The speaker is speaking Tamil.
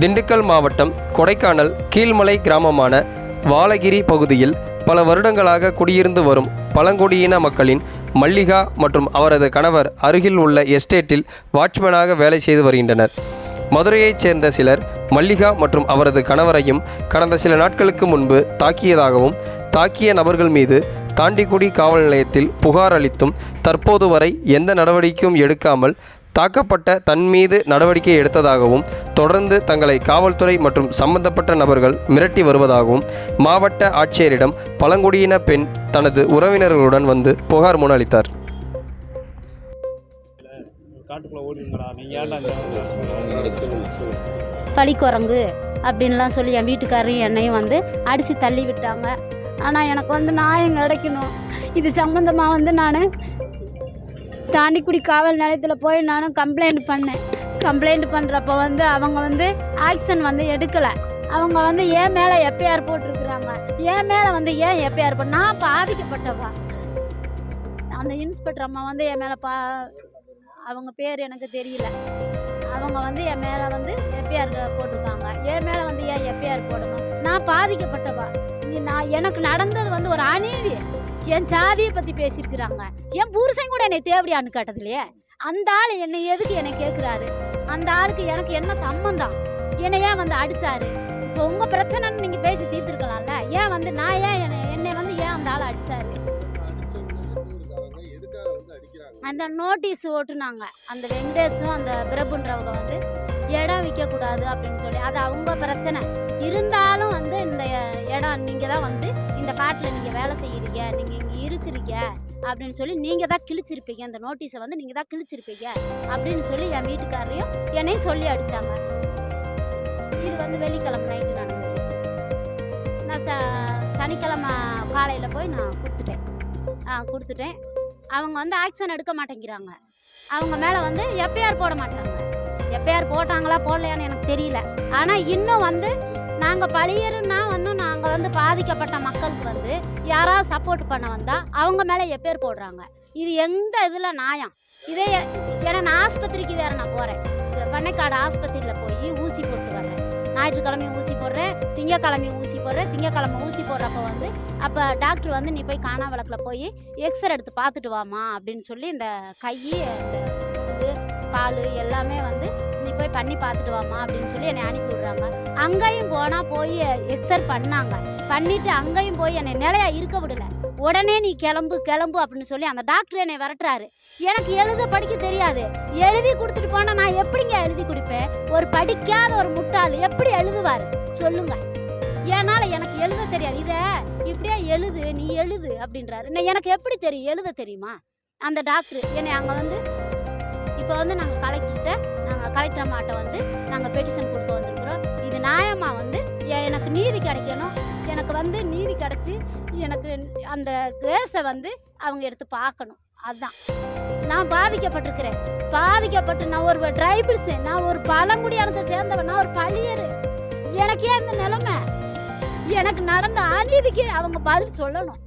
திண்டுக்கல் மாவட்டம் கொடைக்கானல் கீழ்மலை கிராமமான வாலகிரி பகுதியில் பல வருடங்களாக குடியிருந்து வரும் பழங்குடியின மக்களின் மல்லிகா மற்றும் அவரது கணவர் அருகில் உள்ள எஸ்டேட்டில் வாட்ச்மேனாக வேலை செய்து வருகின்றனர். மதுரையைச் சேர்ந்த சிலர் மல்லிகா மற்றும் அவரது கணவரையும் கடந்த சில நாட்களுக்கு முன்பு தாக்கியதாகவும், தாக்கிய நபர்கள் மீது தாண்டிக்குடி காவல் நிலையத்தில் புகார் அளித்தும் தற்போது வரை எந்த நடவடிக்கையும் எடுக்காமல் தாக்கப்பட்ட தன் மீது நடவடிக்கை எடுத்ததாகவும், தொடர்ந்து தங்களை காவல்துறை மற்றும் சம்பந்தப்பட்ட நபர்கள் மிரட்டி வருவதாகவும் மாவட்ட ஆட்சியரிடம் பழங்குடியின பெண் தனது உறவினர்களுடன் வந்து புகார் மனு அளித்தார். பழிக்குரங்கு அப்படின்லாம் சொல்லி என் வீட்டுக்காரரையும் என்னையும் வந்து அடித்து தள்ளி விட்டாங்க. ஆனால் எனக்கு வந்து நியாயம் கிடைக்கணும். இது சம்மந்தமாக நான் தாண்டிக்குடி காவல் நிலையத்தில் போய் நான் கம்ப்ளைண்ட் பண்ணேன். கம்ப்ளைண்ட் பண்ணுறப்போ அவங்க ஆக்ஷன் எடுக்கலை. அவங்க ஏன் மேலே எஃப்ஐஆர் போட்டிருக்கிறாங்க. ஏன் மேலே ஏன் எஃப்ஐஆர் போட்டு நான் பாதிக்கப்பட்டவா. அந்த இன்ஸ்பெக்டர் அம்மா என் மேலே அவங்க பேர் எனக்கு தெரியல. அவங்க என் மேலே எஃப்ஐஆர் போட்டிருக்காங்க. என் மேலே ஏன் எஃப்ஐஆர் போடணும். நான் பாதிக்கப்பட்டவா. எனக்கு நடந்தது ஒரு அநீதி. என் சாதியை பற்றி பேசியிருக்கிறாங்க. என் புருஷன் கூட என்னை தேவையான்னு கேட்டதுலையே. அந்த ஆள் என்னை எதுக்கு என்னை கேட்குறாரு. அந்த ஆளுக்கு எனக்கு என்ன சம்மந்தம். என்னை ஏன் அடித்தாரு. இப்போ உங்கள் பிரச்சனைன்னு நீங்கள் பேசி தீர்த்துருக்கலாம்ல. ஏன் நான் ஏன் என்னை ஏன் அந்த ஆள் அடித்தாரு. அந்த நோட்டீஸ் ஓட்டுனாங்க. அந்த வெங்கடேஷும் அந்த பிரபுன்றவங்க இடம் விற்கக்கூடாது அப்படின்னு சொல்லி. அது அவங்க பிரச்சனை. இருந்தாலும் இந்த இடம் நீங்கள் தான் இந்த காட்டில் நீங்கள் வேலை செய்கிறீங்க, நீங்கள் இங்கே இருக்கிறீங்க அப்படின்னு சொல்லி நீங்கள் தான் கிழிச்சிருப்பீங்க. அந்த நோட்டீஸை நீங்கள் தான் கிழிச்சிருப்பீங்க அப்படின்னு சொல்லி என் வீட்டுக்காரரையும் என்னையும் சொல்லி அடித்தாங்க. இது வெள்ளிக்கிழமை நைட்டு நடந்தது. நான் சனிக்கிழமை காலையில் போய் நான் கொடுத்துட்டேன். அவங்க ஆக்ஷன் எடுக்க மாட்டேங்கிறாங்க. அவங்க மேலே எஃப்ஐஆர் போட மாட்டாங்க. எஃப்ஐஆர் போட்டாங்களா போடலையான்னு எனக்கு தெரியல. ஆனால் இன்னும் நாங்கள் பழியருன்னா நாங்கள் பாதிக்கப்பட்ட மக்களுக்கு யாராவது சப்போர்ட் பண்ண வந்தால் அவங்க மேலே எஃப்ஐஆர் போடுறாங்க. இது எந்த இதில் நியாயம். இதே ஏன்னா நான் ஆஸ்பத்திரிக்கு வேறு நான் போகிறேன். பண்ணைக்காடு ஆஸ்பத்திரியில் போய் ஊசி போட்டு வர்றேன். ஞாயிற்றுக்கிழமையும் ஊசி போடுறேன், திங்கக்கிழமையும் ஊசி போடுறேன். திங்கக்கிழமை ஊசி போடுறப்போ அப்போ டாக்டர் நீ போய் காணாவளக்கில் போய் எக்ஸ்ரே எடுத்து பார்த்துட்டு வாமா அப்படின்னு சொல்லி இந்த கை, இந்த முதுகு, கால் எல்லாமே நீ போய் பண்ணி பார்த்துட்டு வாமா அப்படின்னு சொல்லி என்னை அனுப்பி விடுறாங்க. அங்கேயும் போனால் போய் எக்ஸ்ரே பண்ணாங்க. பண்ணிவிட்டு அங்கேயும் போய் என்னை நிலையா இருக்க விடலை. உடனே நீ கிளம்பு அப்படின்னு சொல்லி அந்த டாக்டர் என்னை விரட்டுறாரு. எனக்கு எழுத படிக்க தெரியாது. எழுதி கொடுத்துட்டு போனால் நான் எப்படிங்க எழுதி கொடுப்பேன். ஒரு படிக்காத ஒரு முட்டாள் எப்படி எழுதுவார் சொல்லுங்க. ஏன்னால் எனக்கு எழுத தெரியாது. இதை இப்படியே எழுது, நீ எழுது அப்படின்றாரு. எனக்கு எப்படி தெரியும், எழுத தெரியுமா. அந்த டாக்டர் என்னை அங்கே இப்போ நாங்கள் கலெக்டர் அம்மாட்ட நாங்கள் பெட்டிஷன் கொடுக்க வந்திருக்கிறோம். இது நியாயமாக எனக்கு நீதி கிடைக்கணும். எனக்கு நீதி கிடச்சி எனக்கு அந்த கேஸை அவங்க எடுத்து பார்க்கணும். அதுதான் நான் பாதிக்கப்பட்டிருக்கிறேன். பாதிக்கப்பட்டு நான் ஒரு டிரைபிள்ஸு, நான் ஒரு பழங்குடியானுக்கு சேர்ந்தவன், நான் ஒரு பழியர். எனக்கே அந்த நிலைமை. எனக்கு நடந்த அநீதிக்கு அவங்க பதில் சொல்லணும்.